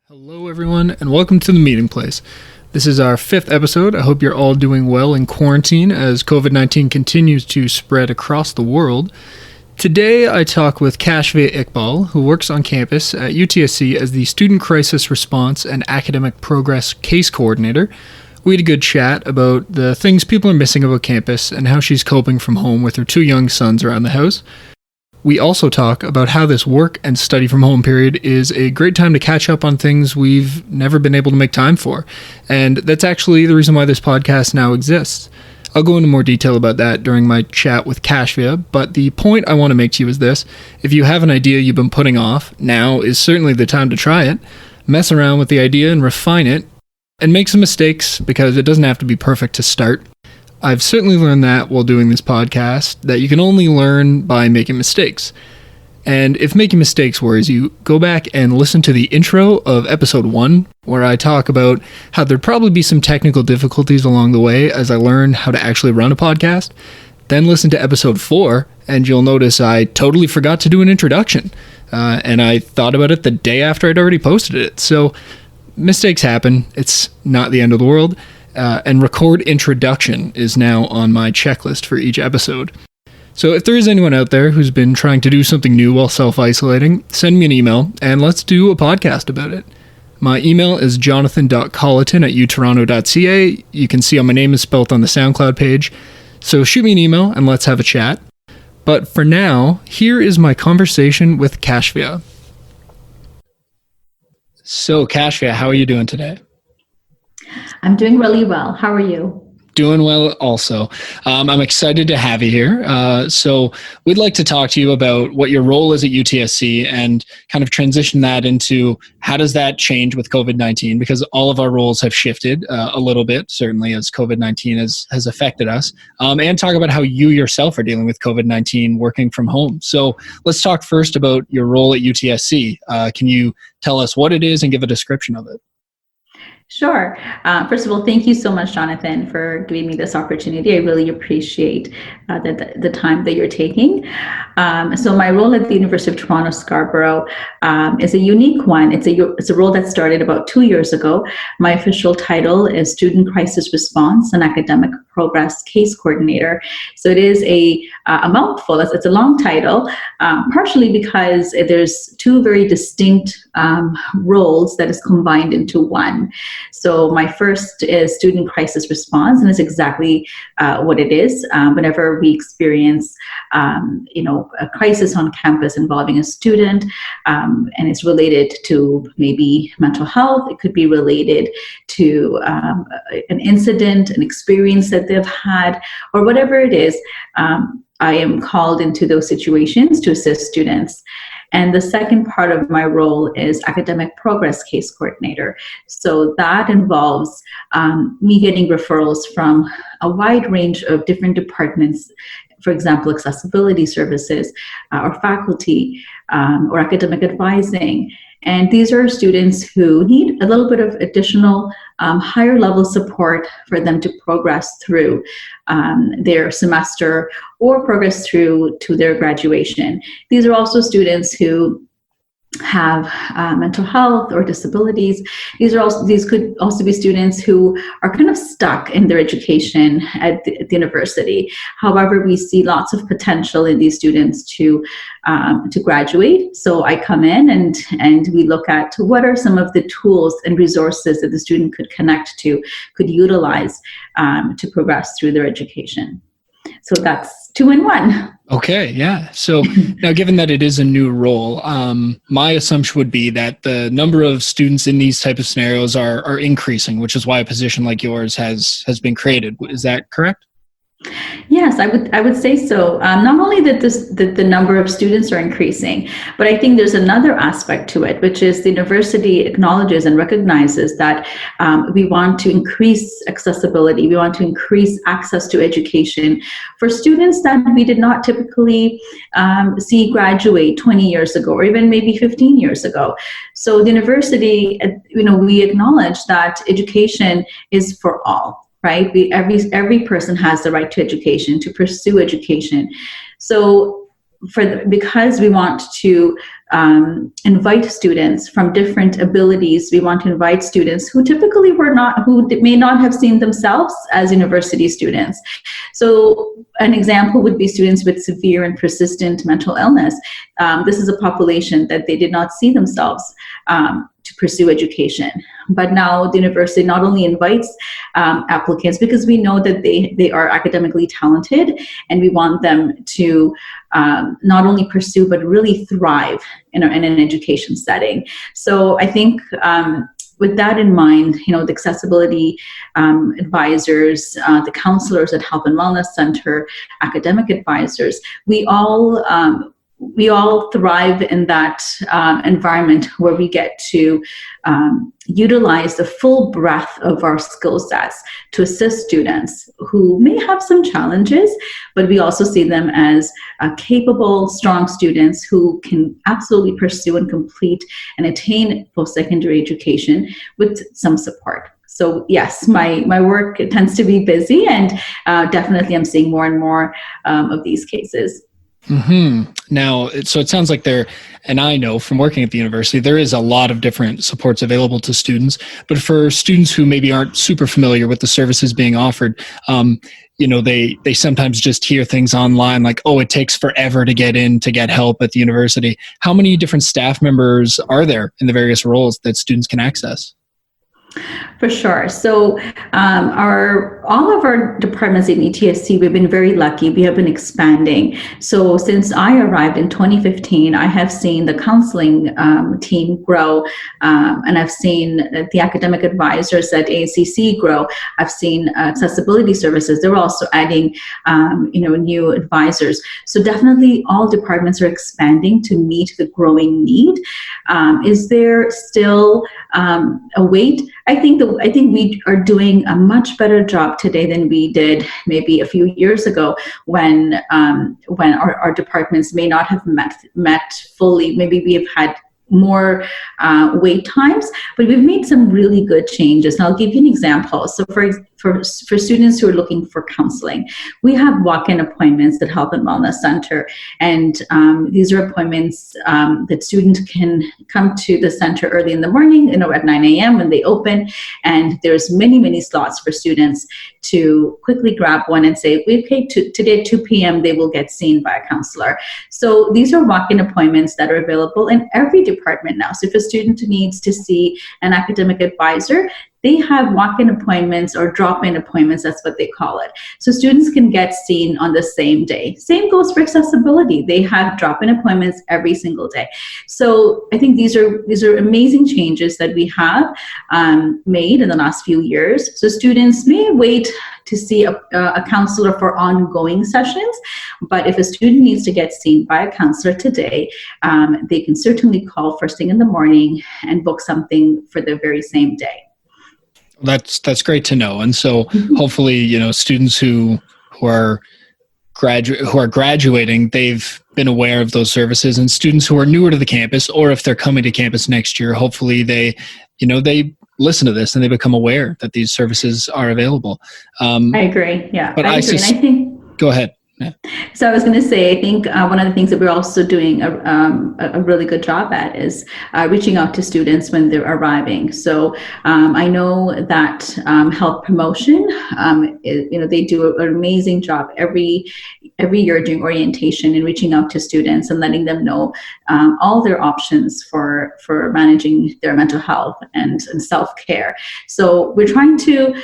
Hello, everyone, and welcome to the meeting place. This is our 5th episode. I hope you're all doing well in quarantine as COVID-19 continues to spread across the world. Today, I talk with Kashfia Iqbal, who works on campus at UTSC as the Student Crisis Response and Academic Progress Case Coordinator. We had a good chat about the things people are missing about campus and how she's coping from home with her 2 young sons around the house. We also talk about how this work and study from home period is a great time to catch up on things we've never been able to make time for. And that's actually the reason why this podcast now exists. I'll go into more detail about that during my chat with Kashfia, but the point I want to make to you is this. If you have an idea you've been putting off, now is certainly the time to try it. Mess around with the idea and refine it, and make some mistakes because it doesn't have to be perfect to start. I've certainly learned that while doing this podcast, that you can only learn by making mistakes. And if making mistakes worries you, go back and listen to the intro of episode 1, where I talk about how there'd probably be some technical difficulties along the way as I learn how to actually run a podcast. Then listen to episode 4, and you'll notice I totally forgot to do an introduction. And I thought about it the day after I'd already posted it. So mistakes happen. It's not the end of the world. And record introduction is now on my checklist for each episode. So if there is anyone out there who's been trying to do something new while self-isolating, send me an email and let's do a podcast about it. My email is jonathan.colleton@utoronto.ca. You can see how my name is spelled on the SoundCloud page. So shoot me an email and let's have a chat. But for now, here is my conversation with Kashfia. So Kashfia, how are you doing today? I'm doing really well. How are you? Doing well also. I'm excited to have you here. So we'd like to talk to you about what your role is at UTSC and kind of transition that into how does that change with COVID-19, because all of our roles have shifted a little bit, certainly as COVID-19 has affected us, and talk about how you yourself are dealing with COVID-19 working from home. So let's talk first about your role at UTSC. Can you tell us what it is and give a description of it? Sure. First of all, thank you so much, Jonathan, for giving me this opportunity. I really appreciate the time that you're taking. So my role at the University of Toronto Scarborough is a unique one. It's a role that started about 2 years ago. My official title is Student Crisis Response and Academic Progress Case Coordinator. So it is a mouthful. It's a long title, partially because there's 2 very distinct roles that is combined into one. So my first is Student Crisis Response, and it's exactly what it is. Whenever we experience, a crisis on campus involving a student, and it's related to maybe mental health, it could be related to an incident, an experience that they've had, or whatever it is, I am called into those situations to assist students. And the second part of my role is Academic Progress Case Coordinator. So that involves me getting referrals from a wide range of different departments, for example, accessibility services, or faculty, or academic advising. And these are students who need a little bit of additional higher level support for them to progress through their semester or progress through to their graduation. These are also students who have mental health or disabilities. These could also be students who are kind of stuck in their education at the university. However, we see lots of potential in these students to graduate. So I come in and we look at what are some of the tools and resources that the student could connect to, could utilize to progress through their education. So that's 2 in 1. Okay, yeah. So now, given that it is a new role, my assumption would be that the number of students in these type of scenarios are increasing, which is why a position like yours has been created. Is that correct? Yes, I would say so. Not only that the number of students are increasing, but I think there's another aspect to it, which is the university acknowledges and recognizes that we want to increase accessibility. We want to increase access to education for students that we did not typically see graduate 20 years ago, or even maybe 15 years ago. So the university, we acknowledge that education is for all. Right? Every person has the right to education, to pursue education. So because we want to invite students from different abilities. We want to invite students who typically who may not have seen themselves as university students. So an example would be students with severe and persistent mental illness. This is a population that they did not see themselves to pursue education. But now the university not only invites applicants because we know that they are academically talented, and we want them to not only pursue but really thrive in an education setting. So I think with that in mind, the accessibility advisors, the counselors at Health and Wellness Center, academic advisors, we all thrive in that environment where we get to utilize the full breadth of our skill sets to assist students who may have some challenges, but we also see them as capable, strong students who can absolutely pursue and complete and attain post-secondary education with some support. So yes, my work tends to be busy, and definitely I'm seeing more and more of these cases. Mm-hmm. Now, so it sounds like and I know from working at the university, there is a lot of different supports available to students, but for students who maybe aren't super familiar with the services being offered, they sometimes just hear things online like, oh, it takes forever to get help at the university. How many different staff members are there in the various roles that students can access? For sure. So all of our departments in UTSC, we've been very lucky. We have been expanding. So since I arrived in 2015, I have seen the counseling team grow, and I've seen the academic advisors at AACC grow. I've seen accessibility services. They're also adding, new advisors. So definitely all departments are expanding to meet the growing need. Is there still a wait? I think we are doing a much better job today than we did maybe a few years ago when our departments may not have met fully. Maybe we have had more wait times, but we've made some really good changes. And I'll give you an example. So for students who are looking for counseling, we have walk-in appointments at Health and Wellness Center, and these are appointments that students can come to the center early in the morning, at 9 a.m. when they open, and there's many slots for students to quickly grab one and say, okay, today at 2 p.m. they will get seen by a counselor. So these are walk-in appointments that are available in every department now. So if a student needs to see an academic advisor, they have walk-in appointments or drop-in appointments, that's what they call it. So students can get seen on the same day. Same goes for accessibility. They have drop-in appointments every single day. So I think these are amazing changes that we have made in the last few years. So students may wait to see a counselor for ongoing sessions, but if a student needs to get seen by a counselor today, they can certainly call first thing in the morning and book something for the very same day. That's great to know. And so hopefully, students who are graduating, they've been aware of those services, and students who are newer to the campus, or if they're coming to campus next year, hopefully they listen to this and they become aware that these services are available. I agree. Yeah. But I think, go ahead. Yeah. So I was going to say, I think one of the things that we're also doing a really good job at is reaching out to students when they're arriving. So I know that health promotion, they do an amazing job every year during orientation and reaching out to students and letting them know all their options for managing their mental health and self-care. So we're trying to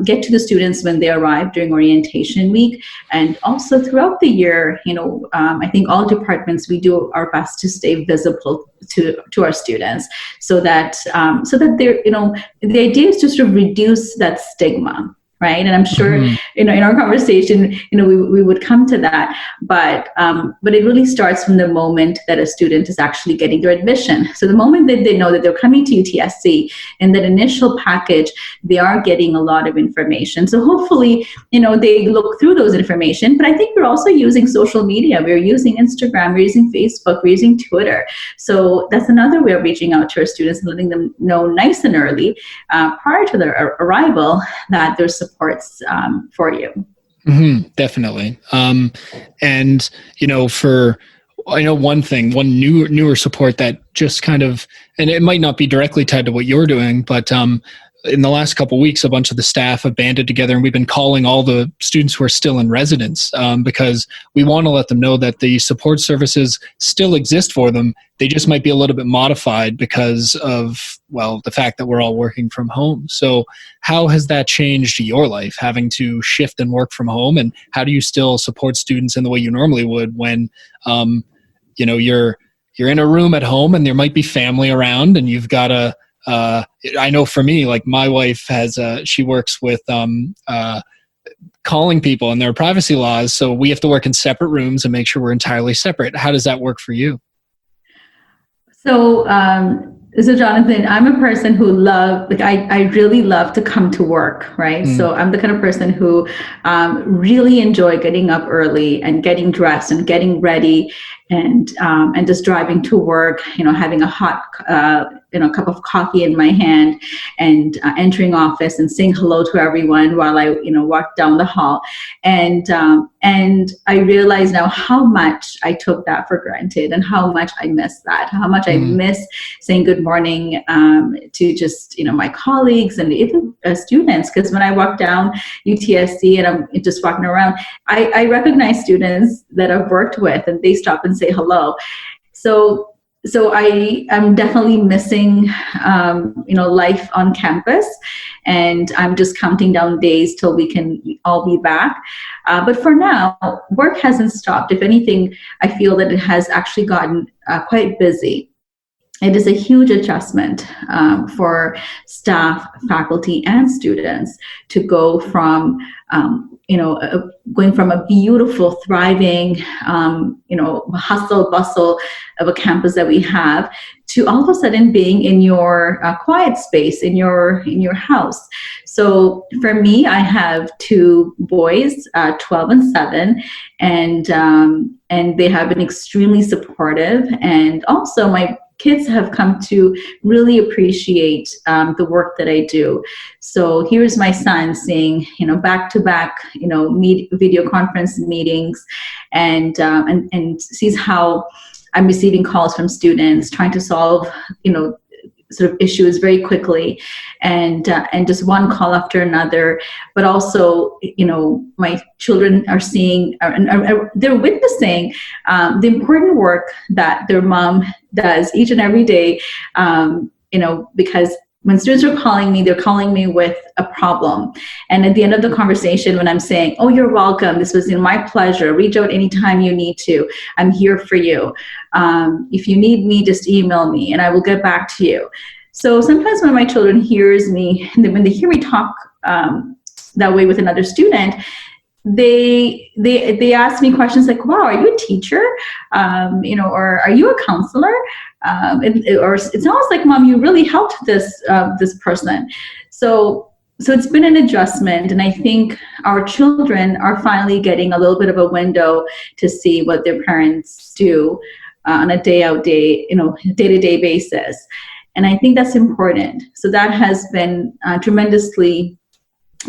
get to the students when they arrive during orientation week, and also throughout the year, I think all departments, we do our best to stay visible to our students, so that they're, the idea is to sort of reduce that stigma. Right. And I'm sure, in our conversation, we would come to that. But it really starts from the moment that a student is actually getting their admission. So the moment that they know that they're coming to UTSC, in that initial package, they are getting a lot of information. So hopefully, they look through those information. But I think we're also using social media. We're using Instagram, we're using Facebook, we're using Twitter. So that's another way of reaching out to our students and letting them know nice and early, prior to their arrival, that there's supports for you. Definitely. And I know one thing, newer support that just kind of, and it might not be directly tied to what you're doing, but in the last couple of weeks, a bunch of the staff have banded together, and we've been calling all the students who are still in residence because we want to let them know that the support services still exist for them. They just might be a little bit modified because of, well, the fact that we're all working from home. So how has that changed your life, having to shift and work from home? And how do you still support students in the way you normally would when, you're in a room at home and there might be family around and you've got to, I know for me, like my wife she works with calling people, and there are privacy laws. So we have to work in separate rooms and make sure we're entirely separate. How does that work for you? So, Jonathan, I'm a person who I really love to come to work, right? So I'm the kind of person who really enjoy getting up early and getting dressed and getting ready and just driving to work, having a hot, cup of coffee in my hand and entering office and saying hello to everyone while I, walk down the hall. And I realize now how much I took that for granted and how much I miss that, how much I miss saying good morning to just, my colleagues and even students. Because when I walk down UTSC and I'm just walking around, I recognize students that I've worked with and they stop and say hello. So I am definitely missing, life on campus, and I'm just counting down days till we can all be back. But for now, work hasn't stopped. If anything, I feel that it has actually gotten quite busy. It is a huge adjustment for staff, faculty, and students to go from going from a beautiful, thriving, hustle bustle of a campus that we have to all of a sudden being in your quiet space in your house. So for me, I have two boys, 12 and 7, and they have been extremely supportive. And also my kids have come to really appreciate the work that I do. So here's my son seeing, back-to-back, video conference meetings, and sees how I'm receiving calls from students trying to solve, sort of issues very quickly, and just one call after another. But also, my children are seeing, they're witnessing the important work that their mom does each and every day, because when students are calling me, they're calling me with a problem. And at the end of the conversation, when I'm saying, oh, you're welcome, this was my pleasure, reach out anytime you need to, I'm here for you. If you need me, just email me and I will get back to you. So sometimes when my children hears me, when they hear me talk that way with another student, they ask me questions like, wow, are you a teacher? Or are you a counselor? Or it sounds like, Mom, you really helped this person. So it's been an adjustment, and I think our children are finally getting a little bit of a window to see what their parents do on a day-to-day basis. And I think that's important. So that has been tremendously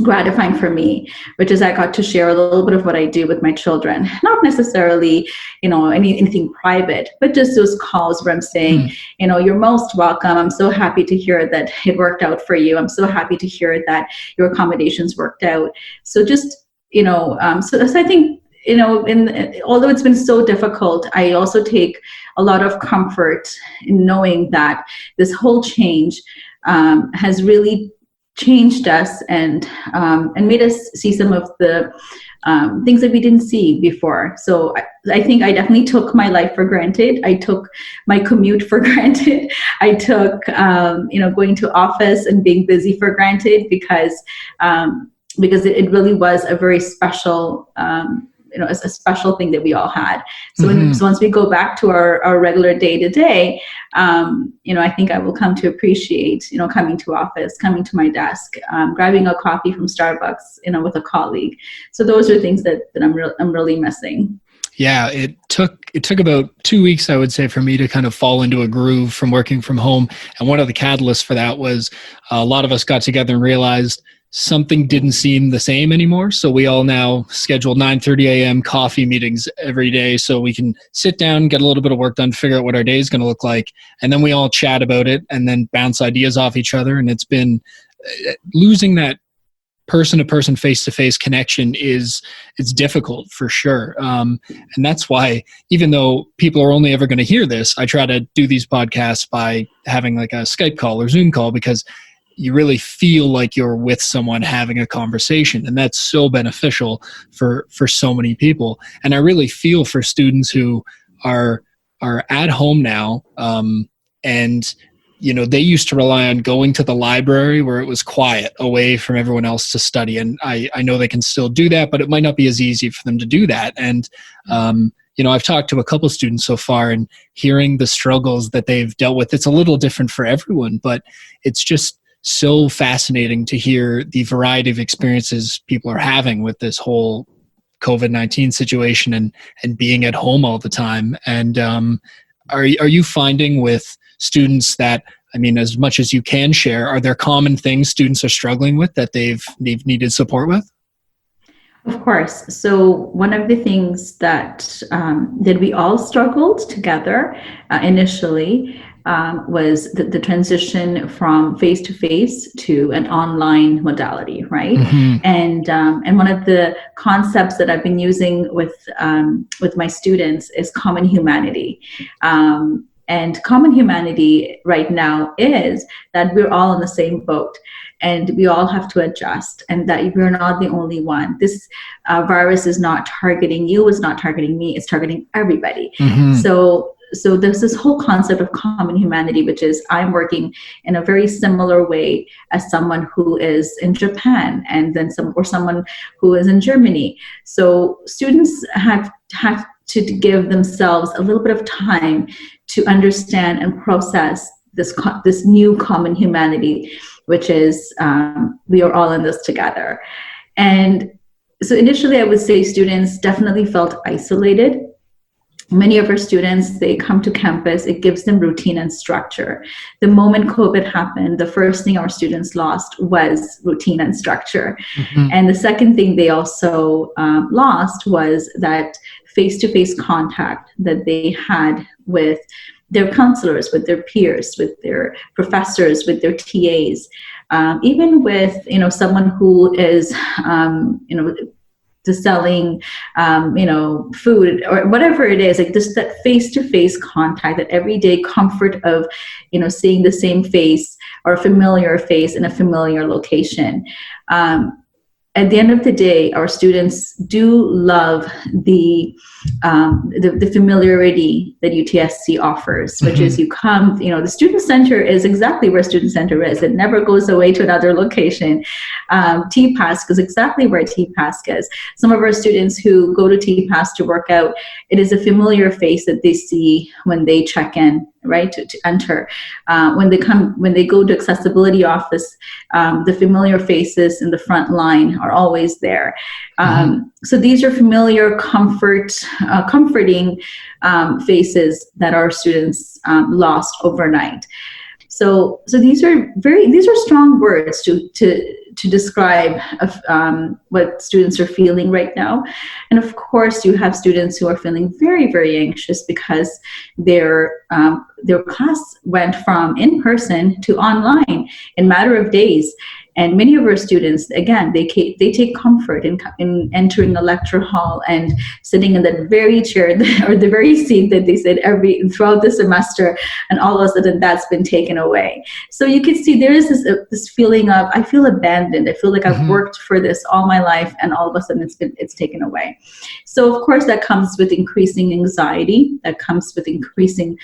gratifying for me, which is I got to share a little bit of what I do with my children, not necessarily, anything private, but just those calls where I'm saying, you're most welcome. I'm so happy to hear that it worked out for you. I'm so happy to hear that your accommodations worked out. So just, so I think, although it's been so difficult, I also take a lot of comfort in knowing that this whole change has really changed us and made us see some of the things that we didn't see before. So I think I definitely took my life for granted. I took my commute for granted. I took going to office and being busy for granted because it really was a very special a special thing that we all had. So, so once we go back to our regular day to day, I think I will come to appreciate, coming to office, coming to my desk, grabbing a coffee from Starbucks, with a colleague. So those are things that I'm really missing. Yeah, it took about 2 weeks, I would say, for me to kind of fall into a groove from working from home. And one of the catalysts for that was a lot of us got together and realized something didn't seem the same anymore. So we all now schedule 9:30 a.m. coffee meetings every day so we can sit down, get a little bit of work done, figure out what our day is going to look like. And then we all chat about it and then bounce ideas off each other. And it's been losing that person-to-person, face-to-face connection it's difficult for sure. And that's why, even though people are only ever going to hear this, I try to do these podcasts by having like a Skype call or Zoom call, because you really feel like you're with someone having a conversation. And that's so beneficial for so many people. And I really feel for students who are at home now, and they used to rely on going to the library where it was quiet, away from everyone else to study. And I know they can still do that, but it might not be as easy for them to do that. And, I've talked to a couple students so far, and hearing the struggles that they've dealt with, it's a little different for everyone, but it's just so fascinating to hear the variety of experiences people are having with this whole COVID-19 situation and being at home all the time. And are you finding with students that, as much as you can share, are there common things students are struggling with that they've needed support with? Of course. So one of the things that we all struggled together initially was the transition from face-to-face to an online modality, right? Mm-hmm. And one of the concepts that I've been using with my students is common humanity. And common humanity right now is that we're all in the same boat, and we all have to adjust, and that we're not the only one. This virus is not targeting you, it's not targeting me, it's targeting everybody. Mm-hmm. So there's this whole concept of common humanity, which is I'm working in a very similar way as someone who is in Japan, and then someone who is in Germany. So students have to give themselves a little bit of time to understand and process this new common humanity, which is we are all in this together. And so initially, I would say students definitely felt isolated. Many of our students, they come to campus, it gives them routine and structure. The moment COVID happened, the first thing our students lost was routine and structure. Mm-hmm. And the second thing they also lost was that face-to-face contact that they had with their counselors, with their peers, with their professors, with their TAs, even with someone who is selling food or whatever it is, like just that face-to-face contact, that everyday comfort of seeing the same face or a familiar face in a familiar location. At the end of the day, our students do love the familiarity that UTSC offers, which mm-hmm. is you come, the student center is exactly where student center is. It never goes away to another location. TPASC is exactly where TPASC is. Some of our students who go to TPASC to work out, it is a familiar face that they see when they check in, right, to enter. When they go to accessibility office, the familiar faces in the front line are always there. Mm-hmm. So these are familiar, comforting faces that our students lost overnight. So these are strong words to describe what students are feeling right now. And of course, you have students who are feeling very, very anxious because their class went from in-person to online in a matter of days. And many of our students, again, they take comfort in entering a lecture hall and sitting in that very chair or the very seat that they sit throughout the semester, and all of a sudden that's been taken away. So you can see there is this feeling of, I feel abandoned. I feel like I've mm-hmm. worked for this all my life, and all of a sudden it's taken away. So of course that comes with increasing anxiety. That comes with increasing,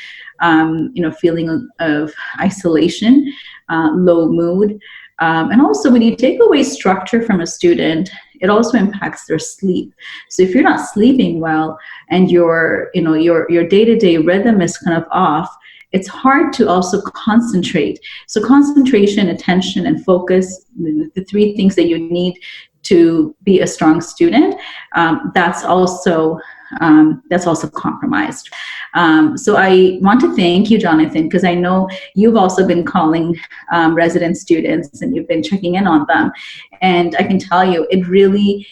feeling of isolation, low mood. And also, when you take away structure from a student, it also impacts their sleep. So if you're not sleeping well and your day-to-day rhythm is kind of off, it's hard to also concentrate. So concentration, attention, and focus, the three things that you need to be a strong student, that's also that's also compromised. So I want to thank you, Jonathan, because I know you've also been calling resident students and you've been checking in on them. And I can tell you, it really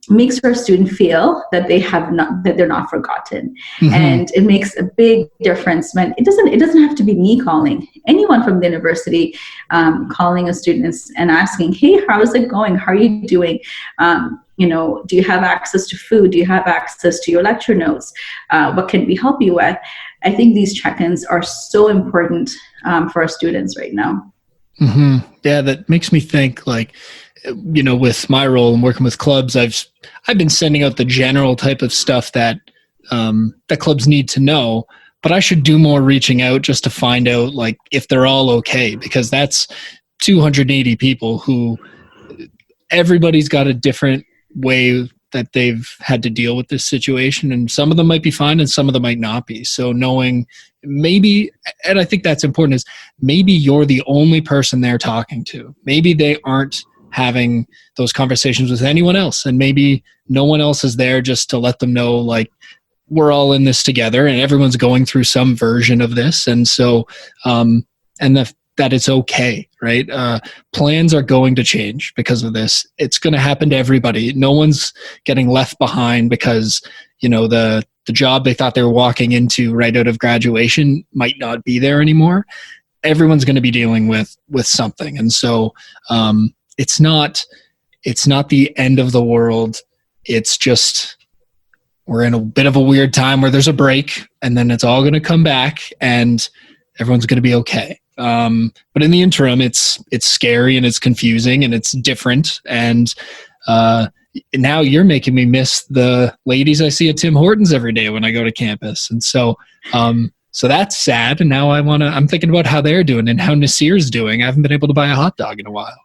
makes our student feel that they're not forgotten. Mm-hmm. And it makes a big difference when it doesn't have to be me calling. Anyone from the university calling a student and asking, hey, how is it going? How are you doing? Do you have access to food? Do you have access to your lecture notes? What can we help you with? I think these check-ins are so important for our students right now. Mm-hmm. Yeah, that makes me think, like, with my role and working with clubs, I've been sending out the general type of stuff that clubs need to know, but I should do more reaching out just to find out, like, if they're all okay, because that's 280 people who everybody's got a different way that they've had to deal with this situation, and some of them might be fine and some of them might not be. So knowing maybe, and I think that's important, is maybe you're the only person they're talking to. Maybe they aren't having those conversations with anyone else, and maybe no one else is there just to let them know, like, we're all in this together and everyone's going through some version of this. And so that it's okay, right? Plans are going to change because of this. It's going to happen to everybody. No one's getting left behind because the job they thought they were walking into right out of graduation might not be there anymore. Everyone's going to be dealing with something. And so it's not the end of the world. It's just, we're in a bit of a weird time where there's a break, and then it's all going to come back and everyone's going to be okay. But in the interim, it's scary and it's confusing and it's different. And now you're making me miss the ladies I see at Tim Hortons every day when I go to campus. And so that's sad. And now I'm thinking about how they're doing and how Nasir's doing. I haven't been able to buy a hot dog in a while.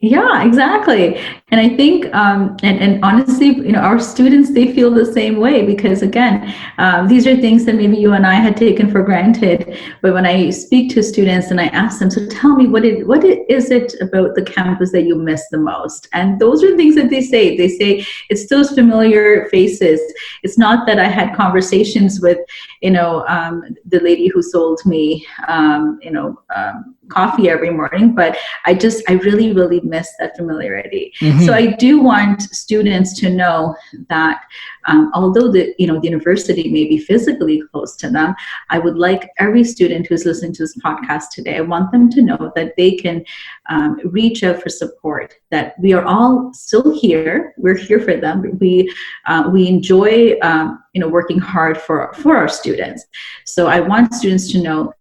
Yeah, exactly. And I think, and honestly, our students, they feel the same way, because again, these are things that maybe you and I had taken for granted. But when I speak to students and I ask them, so tell me, what is it about the campus that you miss the most? And those are things that they say. They say, it's those familiar faces. It's not that I had conversations with, the lady who sold me, coffee every morning, but I really, really miss that familiarity. Mm-hmm. So I do want students to know that although the university may be physically close to them, I would like every student who's listening to this podcast today, I want them to know that they can reach out for support, that we are all still here. We're here for them. We enjoy working hard for our students. So I want students to know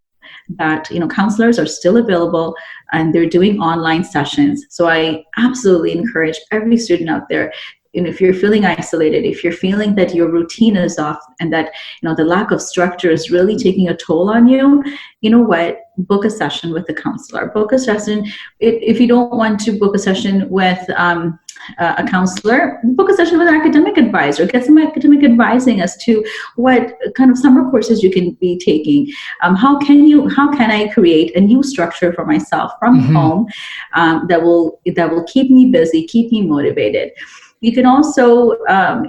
that counselors are still available and they're doing online sessions. So I absolutely encourage every student out there, if you're feeling isolated, if you're feeling that your routine is off and that the lack of structure is really taking a toll on you, book a session with a counselor. Book a session. If you don't want to book a session with a counselor, book a session with an academic advisor. Get some academic advising as to what kind of summer courses you can be taking. How can I create a new structure for myself from mm-hmm. home that will keep me busy, keep me motivated. You can also,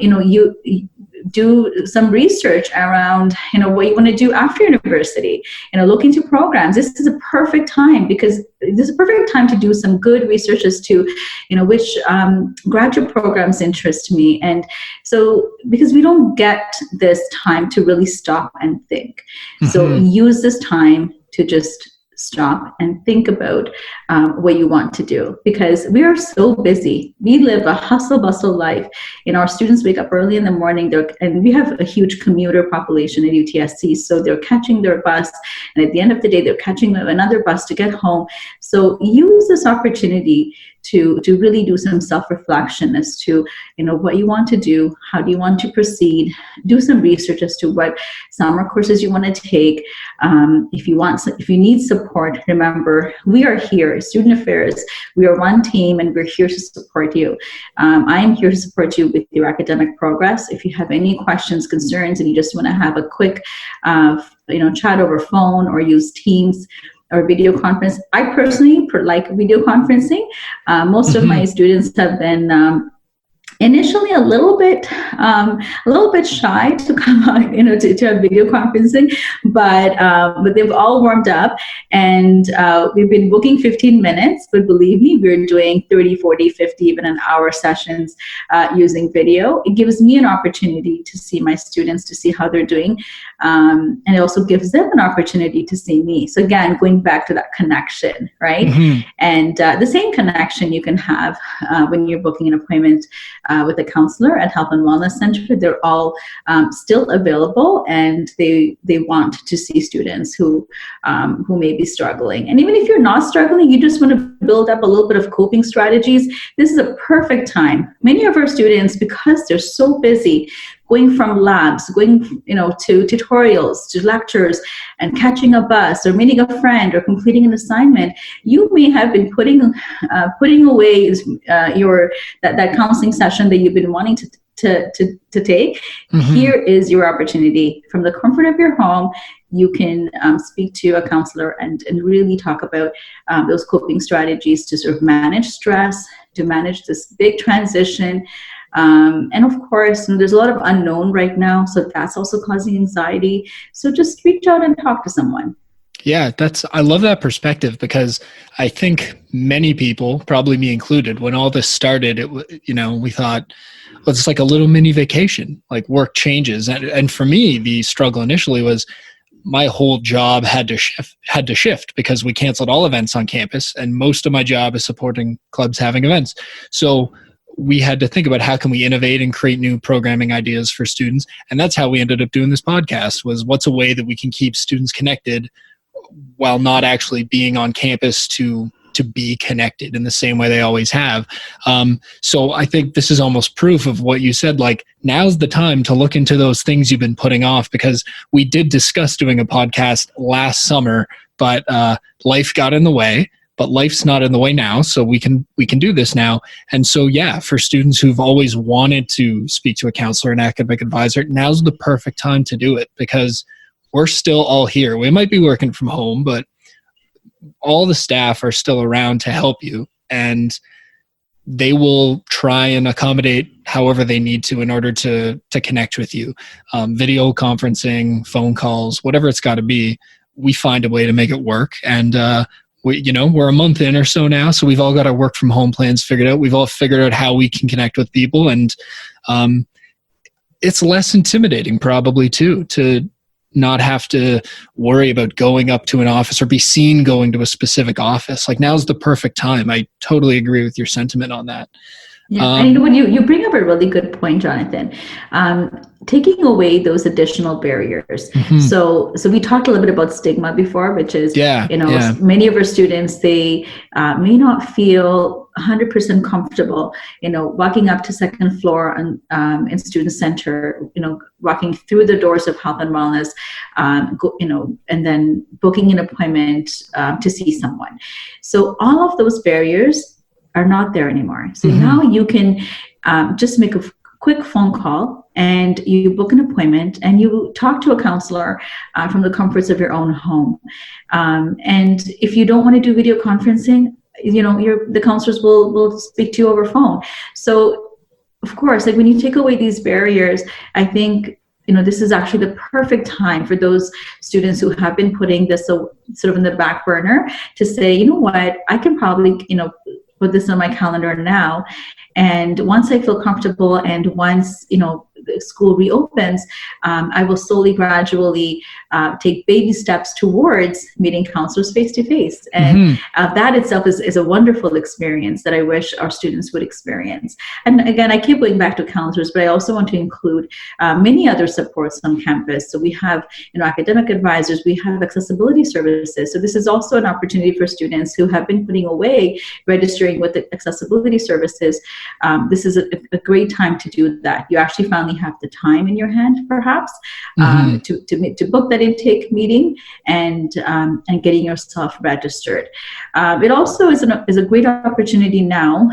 you do some research around, what you want to do after university. Look into programs. This is a perfect time, because this is a perfect time to do some good research as to, which graduate programs interest me. And so, because we don't get this time to really stop and think. Mm-hmm. So use this time to just stop and think about what you want to do, because we are so busy. We live a hustle bustle life. Our students wake up early in the morning, and we have a huge commuter population at UTSC, so they're catching their bus, and at the end of the day, they're catching another bus to get home. So use this opportunity to really do some self-reflection as to what you want to do, how do you want to proceed, do some research as to what summer courses you want to take. If you need support, remember, we are here, Student Affairs. We are one team, and we're here to support you. I am here to support you with your academic progress. If you have any questions, concerns, and you just want to have a quick chat over phone or use Teams or video conference. I personally like video conferencing. Most mm-hmm. of my students have been Initially a little bit shy to come out, to have video conferencing, but they've all warmed up, and we've been booking 15 minutes, but believe me, we're doing 30, 40, 50, even an hour sessions using video. It gives me an opportunity to see my students, to see how they're doing, and it also gives them an opportunity to see me. So again, going back to that connection, right? Mm-hmm. And the same connection you can have when you're booking an appointment with a counselor at Health and Wellness Center. They're all still available, and they want to see students who may be struggling. And even if you're not struggling, you just want to build up a little bit of coping strategies, this is a perfect time. Many of our students, because they're so busy, going from labs, going to tutorials, to lectures, and catching a bus, or meeting a friend, or completing an assignment, you may have been putting away that counseling session that you've been wanting to take. Mm-hmm. Here is your opportunity. From the comfort of your home, you can speak to a counselor and really talk about those coping strategies to sort of manage stress, to manage this big transition. And of course, there's a lot of unknown right now, so that's also causing anxiety. So just reach out and talk to someone. Yeah, I love that perspective, because I think many people, probably me included, when all this started, we thought, well, it's like a little mini vacation, like work changes. And for me, the struggle initially was my whole job had to shift because we canceled all events on campus, and most of my job is supporting clubs having events. So we had to think about how can we innovate and create new programming ideas for students. And that's how we ended up doing this podcast, was what's a way that we can keep students connected while not actually being on campus to be connected in the same way they always have. So I think this is almost proof of what you said, like now's the time to look into those things you've been putting off, because we did discuss doing a podcast last summer, but life got in the way. But life's not in the way now, so we can do this now. And so, yeah, for students who've always wanted to speak to a counselor and academic advisor, now's the perfect time to do it, because we're still all here. We might be working from home, but all the staff are still around to help you, and they will try and accommodate however they need to in order to connect with you. Video conferencing, phone calls, whatever it's got to be, we find a way to make it work. And we're a month in or so now, so we've all got our work from home plans figured out. We've all figured out how we can connect with people, and it's less intimidating probably too, to not have to worry about going up to an office or be seen going to a specific office. Like now's the perfect time. I totally agree with your sentiment on that. Yeah, and when you bring up a really good point, Jonathan, taking away those additional barriers. Mm-hmm. So we talked a little bit about stigma before, which is, many of our students, they may not feel 100% comfortable, walking up to second floor in student center, walking through the doors of health and wellness, and then booking an appointment to see someone. So all of those barriers are not there anymore. So mm-hmm. now you can just make a quick phone call and you book an appointment and you talk to a counselor from the comforts of your own home. And if you don't want to do video conferencing, the counselors will speak to you over phone. So of course, like when you take away these barriers, I think this is actually the perfect time for those students who have been putting this sort of in the back burner to say, you know what, I can probably, put this on my calendar now. And once I feel comfortable and once, the school reopens, I will slowly, gradually take baby steps towards meeting counselors face to face. And mm-hmm. That itself is a wonderful experience that I wish our students would experience. And again, I keep going back to counselors, but I also want to include many other supports on campus. So we have, academic advisors, we have accessibility services. So this is also an opportunity for students who have been putting away registering with the accessibility services. This is a great time to do that. You actually finally have the time in your hand, perhaps, mm-hmm. to book that intake meeting and getting yourself registered. It also is a great opportunity now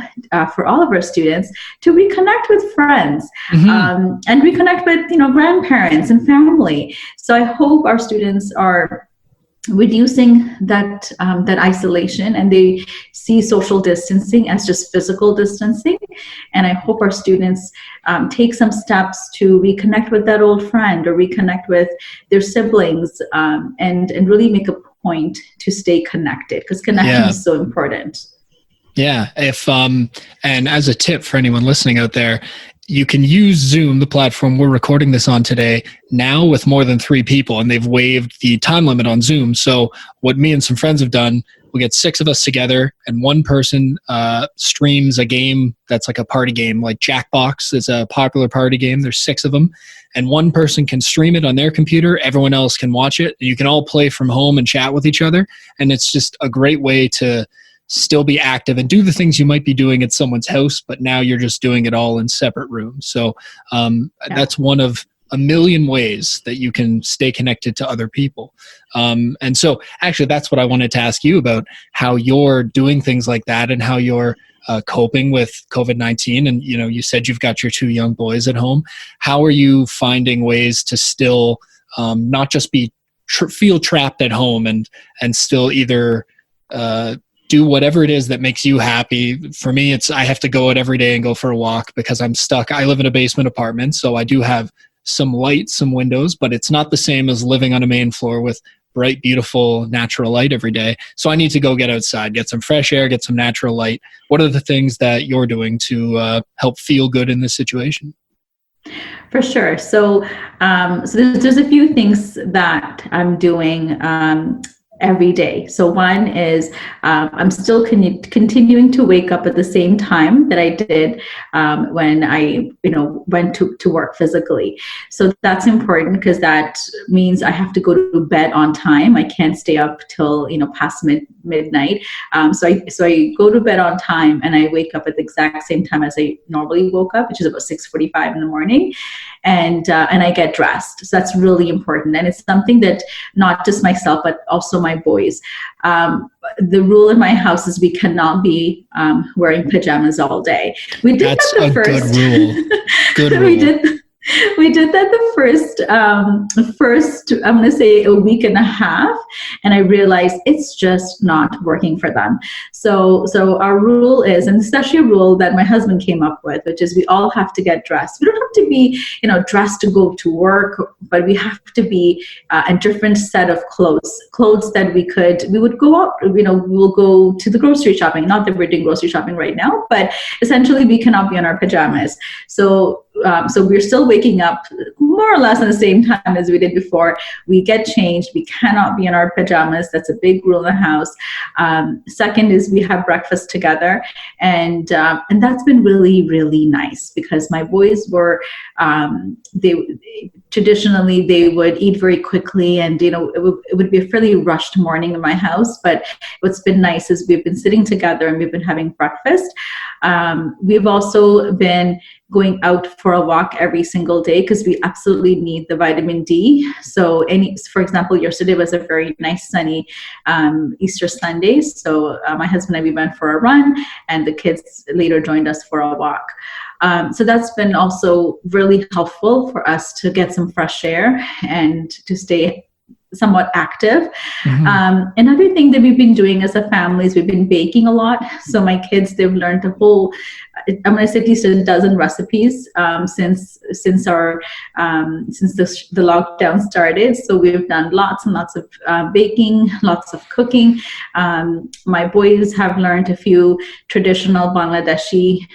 for all of our students to reconnect with friends mm-hmm. And reconnect with grandparents and family. So I hope our students are reducing that isolation, and they see social distancing as just physical distancing. And I hope our students take some steps to reconnect with that old friend or reconnect with their siblings, and really make a point to stay connected, because connection is so important. Yeah. And as a tip for anyone listening out there, you can use Zoom, the platform we're recording this on today, now with more than 3 people, and they've waived the time limit on Zoom. So what me and some friends have done, we get 6 of us together, and one person streams a game that's like a party game, like Jackbox is a popular party game. There's 6 of them, and one person can stream it on their computer. Everyone else can watch it. You can all play from home and chat with each other, and it's just a great way to still be active and do the things you might be doing at someone's house, but now you're just doing it all in separate rooms. So that's one of a million ways that you can stay connected to other people. And so actually that's what I wanted to ask you about, how you're doing things like that and how you're coping with COVID-19. And, you said you've got your 2 young boys at home. How are you finding ways to still not just be feel trapped at home and still either do whatever it is that makes you happy? For me, it's I have to go out every day and go for a walk because I'm stuck. I live in a basement apartment, so I do have some light, some windows, but it's not the same as living on a main floor with bright, beautiful, natural light every day. So I need to go get outside, get some fresh air, get some natural light. What are the things that you're doing to help feel good in this situation? For sure. So there's a few things that I'm doing every day. So one is I'm still continuing to wake up at the same time that I did when I went to work physically. So that's important because that means I have to go to bed on time. I can't stay up till past midnight. So I go to bed on time and I wake up at the exact same time as I normally woke up, which is about 6:45 in the morning. And I get dressed. So that's really important. And it's something that not just myself, but also my boys. The rule in my house is we cannot be wearing pajamas all day. We did That's that the first. Good rule. Good rule. We did that the first, I'm going to say a week and a half, and I realized it's just not working for them. So our rule is, and it's actually a rule that my husband came up with, which is we all have to get dressed. We don't have to be, dressed to go to work, but we have to be a different set of clothes that we would go out, we'll go to the grocery shopping. Not that we're doing grocery shopping right now, but essentially we cannot be in our pajamas. So we're still waking up more or less at the same time as we did before. We get changed. We cannot be in our pajamas. That's a big rule in the house. Second is we have breakfast together, and that's been really, really nice because my boys were traditionally they would eat very quickly, and it would be a fairly rushed morning in my house. But what's been nice is we've been sitting together and we've been having breakfast. We've also been going out for a walk every single day because we absolutely need the vitamin D. So for example, yesterday was a very nice sunny Easter Sunday. So my husband and I, we went for a run, and the kids later joined us for a walk. So that's been also really helpful for us to get some fresh air and to stay somewhat active. Mm-hmm. Another thing that we've been doing as a family is we've been baking a lot. So my kids, they've learned I'm going to say at least a dozen recipes since the lockdown started. So we've done lots and lots of baking, lots of cooking. My boys have learned a few traditional Bangladeshi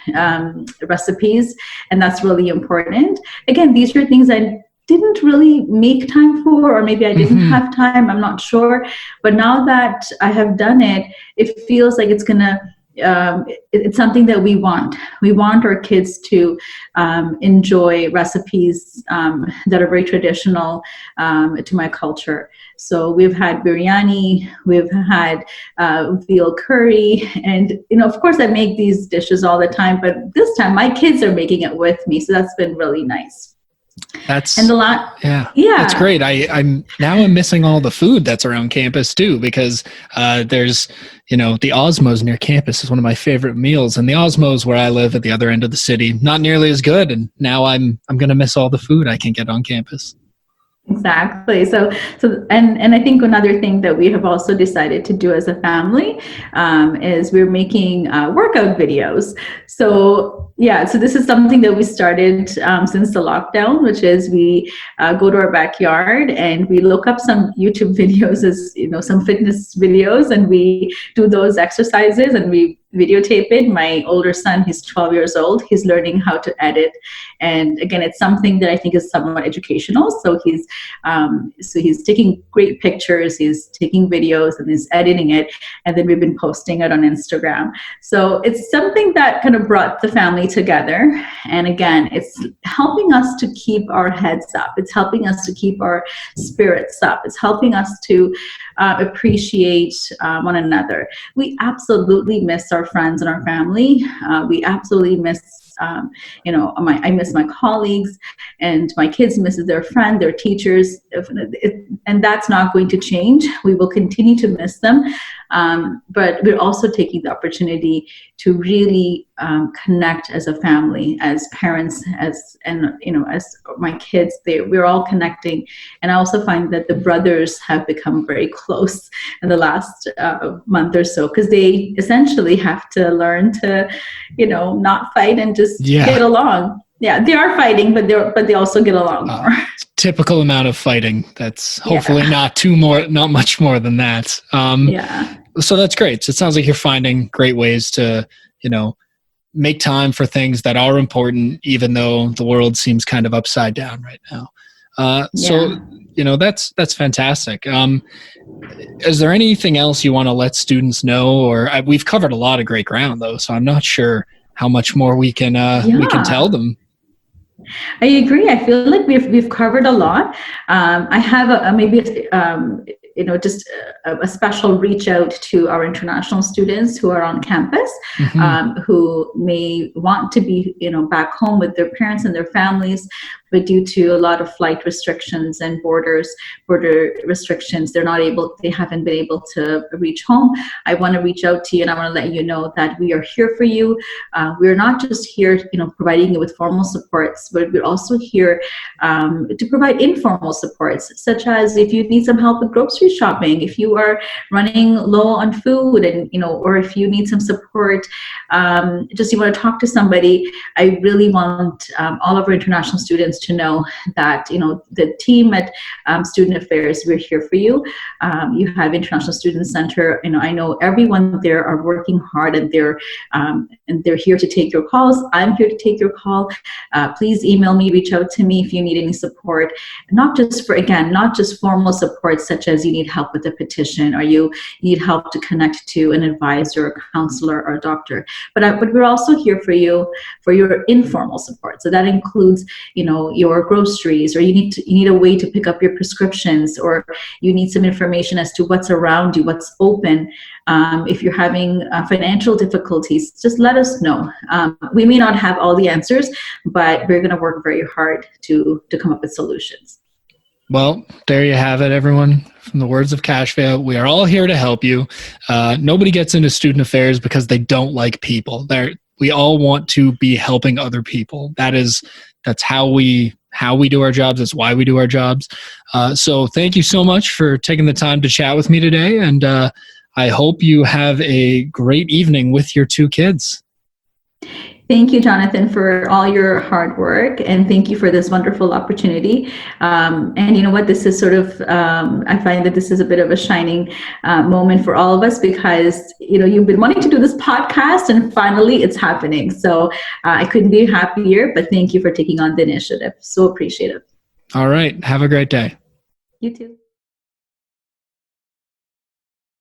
recipes, and that's really important. Again, these are things I didn't really make time for, or maybe I didn't have time, I'm not sure. But now that I have done it, it feels like it's something that we want. We want our kids to enjoy recipes that are very traditional to my culture. So we've had biryani, we've had veal curry, and of course I make these dishes all the time, but this time my kids are making it with me, so that's been really nice. That's yeah. That's great. I'm missing all the food that's around campus too, because there's the Osmos near campus is one of my favorite meals, and the Osmos where I live at the other end of the city, not nearly as good. And now I'm gonna miss all the food I can get on campus. Exactly. And I think another thing that we have also decided to do as a family is we're making workout videos. So yeah, so this is something that we started since the lockdown, which is we go to our backyard and we look up some YouTube videos, as some fitness videos, and we do those exercises and we videotape it. My older son, he's 12 years old. He's learning how to edit, and again, it's something that I think is somewhat educational. So he's taking great pictures, he's taking videos, and he's editing it, and then we've been posting it on Instagram. So it's something that kind of brought the family together. And again, it's helping us to keep our heads up. It's helping us to keep our spirits up. It's helping us to appreciate one another. We absolutely miss our friends and our family. We absolutely miss I miss my colleagues, and my kids miss their friend, their teachers, and that's not going to change. We will continue to miss them, but we're also taking the opportunity to really connect as a family, as parents, as my kids. We're all connecting, and I also find that the brothers have become very close in the last month or so, because they essentially have to learn to, not fight and just get along. Yeah, they are fighting, but they also get along more. Typical amount of fighting. That's hopefully not much more than that. So that's great. So it sounds like you're finding great ways to, make time for things that are important, even though the world seems kind of upside down right now. So that's fantastic. Is there anything else you want to let students know? Or we've covered a lot of great ground, though, so I'm not sure how much more we can tell them. I agree. I feel like we've covered a lot. I have just a special reach out to our international students who are on campus, who may want to be, back home with their parents and their families, but due to a lot of flight restrictions and border restrictions, they haven't been able to reach home. I want to reach out to you, and I want to let you know that we are here for you. We're not just here, providing you with formal supports, but we're also here to provide informal supports, such as if you need some help with grocery shopping, if you are running low on food, and or if you need some support, just you want to talk to somebody. I really want all of our international students to know that the team at Student Affairs, we're here for you. You have International Student Center. I know everyone there are working hard, and they're here to take your calls. I'm here to take your call. Please email me, reach out to me if you need any support. Not just formal support, such as you need help with a petition, or you need help to connect to an advisor, a counselor, or a doctor. But we're also here for you for your informal support. So that includes, your groceries, or you need a way to pick up your prescriptions, or you need some information as to what's around you, what's open. If you're having financial difficulties, just let us know. We may not have all the answers, but we're going to work very hard to come up with solutions. Well, there you have it, everyone. From the words of Kashfia, we are all here to help you. Nobody gets into student affairs because they don't like people. We all want to be helping other people. That's how we do our jobs. That's why we do our jobs. So thank you so much for taking the time to chat with me today. And I hope you have a great evening with your two kids. Thank you, Jonathan, for all your hard work, and thank you for this wonderful opportunity. And you know what, this is sort of, I find that this is a bit of a shining moment for all of us, because, you've been wanting to do this podcast, and finally it's happening. So I couldn't be happier, but thank you for taking on the initiative. So appreciative. All right. Have a great day. You too.